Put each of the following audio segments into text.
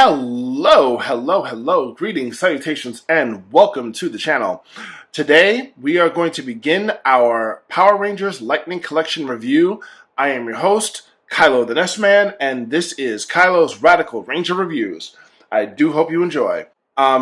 Hello, greetings, salutations, and welcome to the channel. Today, we are going to begin our Power Rangers Lightning Collection review. I am your host, Kailo the Nest Man, and this is Kailo's Radical Ranger Reviews. I do hope you enjoy.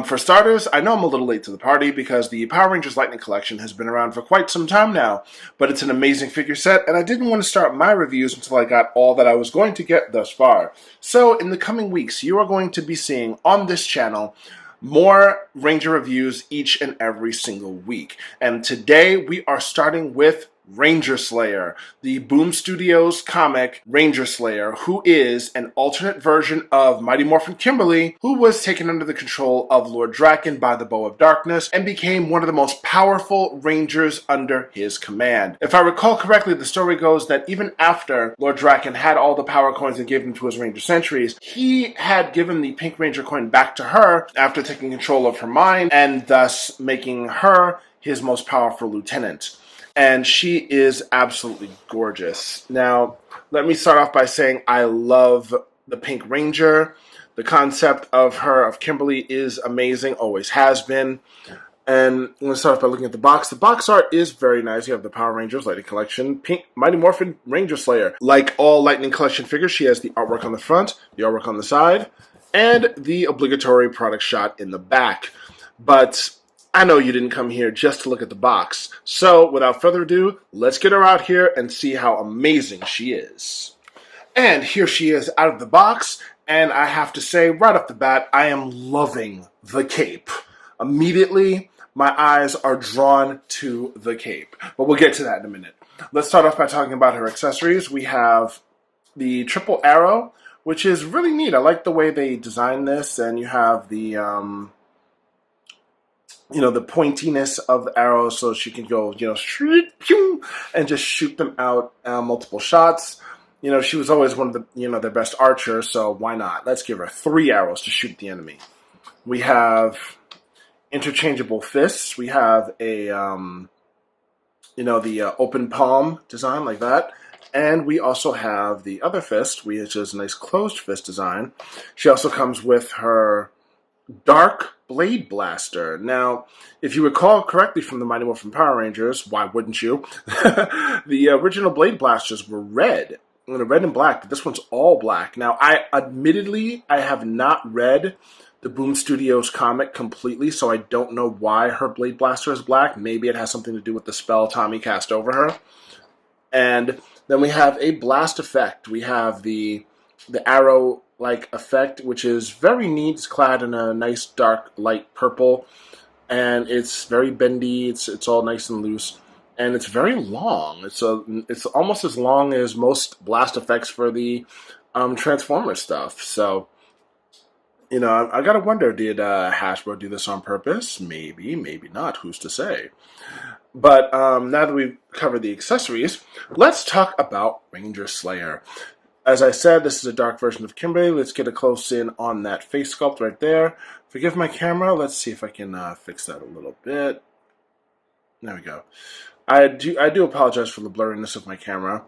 For starters, I know I'm a little late to the party because the Power Rangers Lightning Collection has been around for quite some time now, but it's an amazing figure set, and I didn't want to start my reviews until I got all that I was going to get thus far. So, in the coming weeks, you are going to be seeing on this channel more Ranger reviews each and every single week. And today, we are starting with Ranger Slayer, the Boom Studios comic Ranger Slayer, who is an alternate version of Mighty Morphin Kimberly, who was taken under the control of Lord Draken by the Bow of Darkness and became one of the most powerful Rangers under his command. If I recall correctly, the story goes that even after Lord Draken had all the power coins and gave them to his Ranger Sentries, he had given the Pink Ranger coin back to her after taking control of her mind and thus making her his most powerful lieutenant. And she is absolutely gorgeous. Now, let me start off by saying I love the Pink Ranger. The concept of her, of Kimberly, is amazing, always has been. And I'm going to start off by looking at the box. The box art is very nice. You have the Power Rangers Lightning Collection, Pink Mighty Morphin Ranger Slayer. Like all Lightning Collection figures, she has the artwork on the front, the artwork on the side, and the obligatory product shot in the back. But I know you didn't come here just to look at the box. So, without further ado, let's get her out here and see how amazing she is. And here she is out of the box, and I have to say, right off the bat, I am loving the cape. Immediately, my eyes are drawn to the cape. But we'll get to that in a minute. Let's start off by talking about her accessories. We have the triple arrow, which is really neat. I like the way they designed this, and you have the the pointiness of the arrows so she can go, and just shoot them out multiple shots. She was always one of the, their best archers, so why not? Let's give her 3 arrows to shoot the enemy. We have Interchangeable Fists. We have a, the open palm design like that. And we also have the other fist, which is a nice closed fist design. She also comes with her Dark Blade Blaster. Now, if you recall correctly from the Mighty Morphin Power Rangers, why wouldn't you? The original Blade Blasters were red and black, but this one's all black. Now, I have not read the Boom Studios comic completely, so I don't know why her Blade Blaster is black. Maybe it has something to do with the spell Tommy cast over her. And then we have a blast effect. We have the arrow-like effect, which is very neat. It's clad in a nice dark light purple, and it's very bendy. It's all nice and loose, and it's very long. It's almost as long as most blast effects for the Transformer stuff. So, I gotta wonder, did Hasbro do this on purpose? Maybe, maybe not. Who's to say? But now that we've covered the accessories, let's talk about Ranger Slayer. As I said, this is a dark version of Kimberly. Let's get a close in on that face sculpt right there. Forgive my camera. Let's see if I can fix that a little bit. There we go. I do apologize for the blurriness of my camera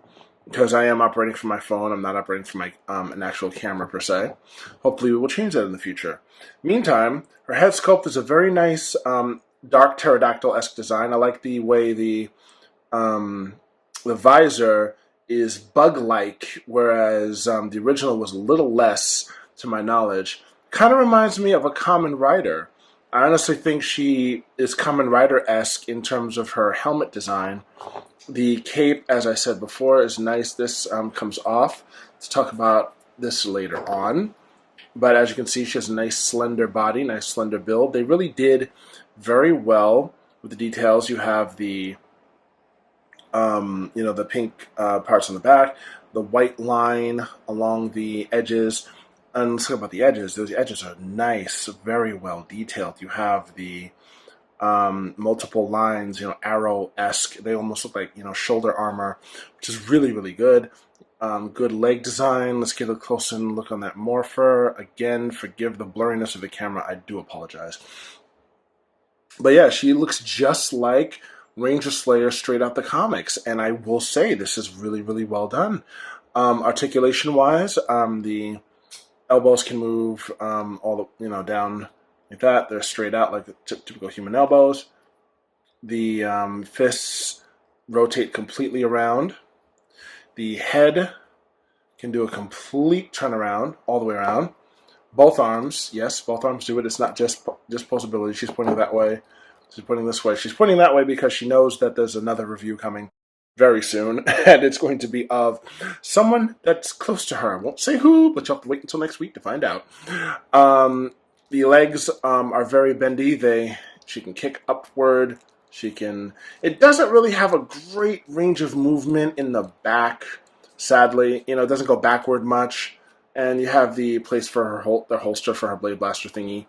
because I am operating from my phone. I'm not operating from my an actual camera per se. Hopefully, we will change that in the future. Meantime, her head sculpt is a very nice dark pterodactyl-esque design. I like the way the visor is bug-like, whereas the original was a little less, to my knowledge. Kind of reminds me of a Kamen Rider. I honestly think she is Kamen Rider-esque in terms of her helmet design. The cape, as I said before, is nice. This comes off. Let's talk about this later on. But as you can see, she has a nice slender body, nice slender build. They really did very well with the details. You have the the pink parts on the back, the white line along the edges. And let's talk about the edges. Those edges are nice, very well detailed. You have the multiple lines, arrow-esque. They almost look like, shoulder armor, which is really, really good. Good leg design. Let's get a close in look on that Morpher. Again, forgive the blurriness of the camera. I do apologize. But yeah, she looks just like Ranger Slayer straight out the comics, and I will say this is really, really well done. Articulation-wise, the elbows can move all the down like that. They're straight out like the typical human elbows. The fists rotate completely around. The head can do a complete turnaround all the way around. Both arms, yes, both arms do it. It's not just posability. She's pointing that way. She's pointing this way. She's pointing that way because she knows that there's another review coming very soon, and it's going to be of someone that's close to her. I won't say who, but you'll have to wait until next week to find out. The legs are very bendy. She can kick upward. It doesn't really have a great range of movement in the back, sadly. It doesn't go backward much. And you have the place for the holster for her blade blaster thingy.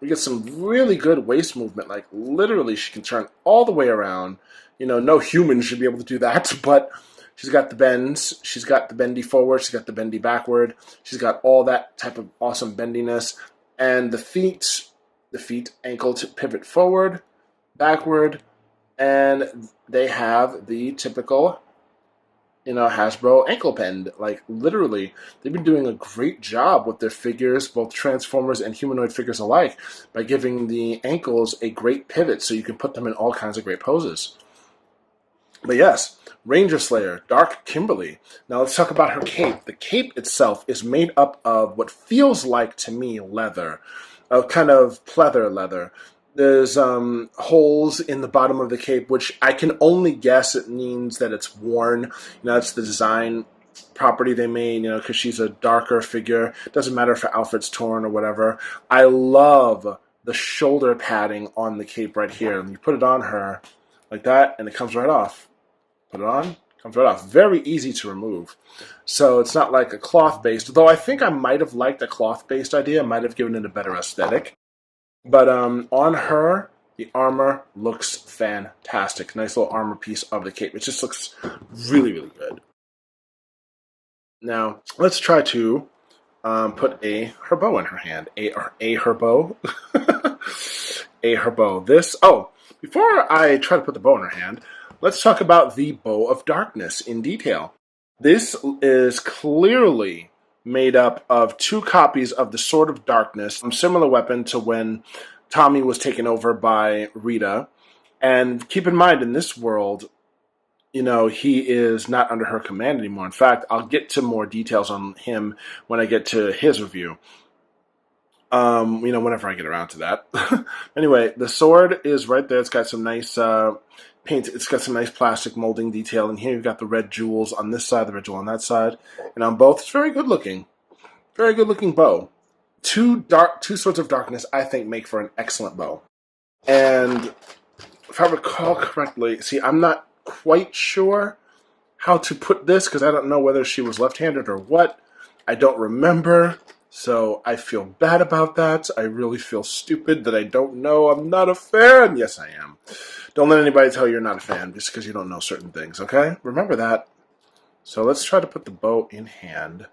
We get some really good waist movement. Like, literally, she can turn all the way around. No human should be able to do that, but she's got the bends. She's got the bendy forward. She's got the bendy backward. She's got all that type of awesome bendiness. And the feet, ankle to pivot forward, backward, and they have the typical Hasbro ankle bend. Like, literally, they've been doing a great job with their figures, both Transformers and humanoid figures alike, by giving the ankles a great pivot so you can put them in all kinds of great poses. But yes, Ranger Slayer, Dark Kimberly. Now let's talk about her cape. The cape itself is made up of what feels like, to me, leather, a kind of pleather leather. There's holes in the bottom of the cape, which I can only guess it means that it's worn. It's the design property they made, because she's a darker figure. It doesn't matter if her outfit's torn or whatever. I love the shoulder padding on the cape right here. And you put it on her like that, and it comes right off. Put it on, comes right off. Very easy to remove. So it's not like a cloth-based, though I think I might have liked a cloth-based idea. I might have given it a better aesthetic. But on her, the armor looks fantastic. Nice little armor piece of the cape. It just looks really, really good. Now, let's try to put her bow in her hand. Her bow. Her bow. Before I try to put the bow in her hand, let's talk about the Bow of Darkness in detail. This is clearly made up of 2 copies of the Sword of Darkness, a similar weapon to when Tommy was taken over by Rita. And keep in mind, in this world, he is not under her command anymore. In fact, I'll get to more details on him when I get to his review. Whenever I get around to that. Anyway, the sword is right there. It's got some nice paint. It's got some nice plastic molding detail. And here you've got the red jewels on this side, the red jewel on that side. And on both, it's very good looking. Very good looking bow. 2 Swords of Darkness, I think, make for an excellent bow. And if I recall correctly, I'm not quite sure how to put this because I don't know whether she was left-handed or what. I don't remember. So I feel bad about that. I really feel stupid that I don't know. I'm not a fan. Yes, I am. Don't let anybody tell you you're not a fan just because you don't know certain things, okay? Remember that. So let's try to put the bow in hand.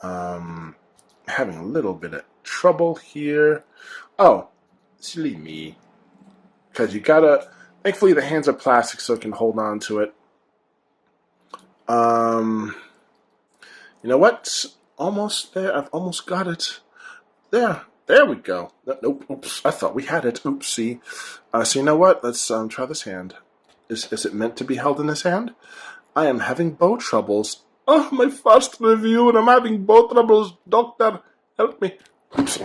Having a little bit of trouble here. Oh, silly me. Because you gotta... Thankfully, the hands are plastic so it can hold on to it. You know what? Almost there. I've almost got it. There we go. Nope. Oops. I thought we had it. Oopsie. So you know what? Let's try this hand. Is it meant to be held in this hand? I am having bow troubles. Oh, my first review, and I'm having bow troubles. Doctor, help me. Oops.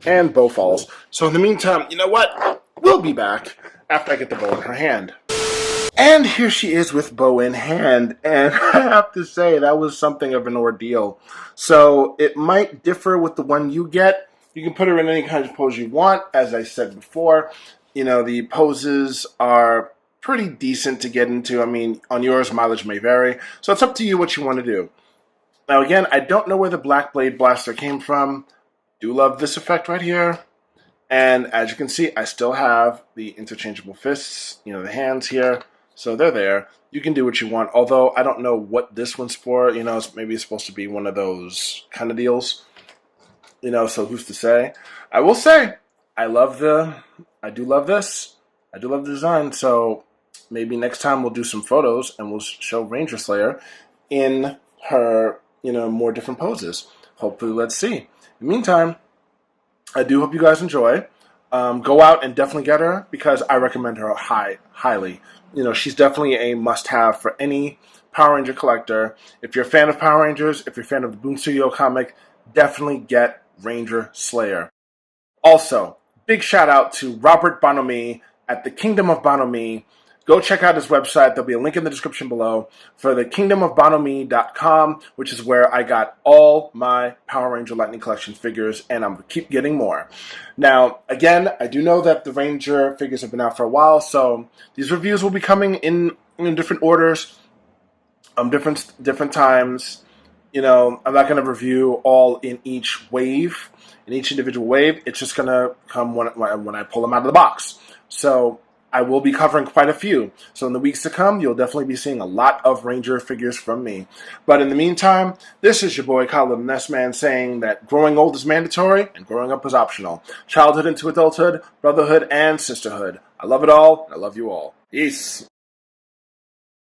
And bow falls. So in the meantime, you know what? We'll be back after I get the bow in her hand. And here she is with bow in hand, and I have to say that was something of an ordeal. So it might differ with the one you get. You can put her in any kind of pose you want. As I said before, the poses are pretty decent to get into. I mean, on yours, mileage may vary. So it's up to you what you want to do. Now again, I don't know where the Black Blade Blaster came from. Do love this effect right here. And as you can see, I still have the Interchangeable Fists, the hands here. So they're there. You can do what you want. Although I don't know what this one's for. Maybe it's supposed to be one of those kind of deals. So who's to say? I will say, I do love this. I do love the design. So maybe next time we'll do some photos and we'll show Ranger Slayer in her, more different poses. hopefully, let's see. In the meantime, I do hope you guys enjoy. Go out and definitely get her because I recommend her highly. She's definitely a must-have for any Power Ranger collector. If you're a fan of Power Rangers, if you're a fan of the Boom Studio comic, definitely get Ranger Slayer. Also, big shout out to Robert Bonomi at the Kingdom of Bonomi. Go check out his website. There'll be a link in the description below for the kingdomofbonomi.com, which is where I got all my Power Ranger Lightning Collection figures, and I'm going to keep getting more. Now, again, I do know that the Ranger figures have been out for a while, so these reviews will be coming in different orders, different times. I'm not going to review all in each wave, in each individual wave. It's just going to come when I pull them out of the box. So I will be covering quite a few. So in the weeks to come, you'll definitely be seeing a lot of Ranger figures from me. But in the meantime, this is your boy Kailo the Nest Man saying that growing old is mandatory and growing up is optional. Childhood into adulthood, brotherhood, and sisterhood. I love it all, and I love you all. Peace.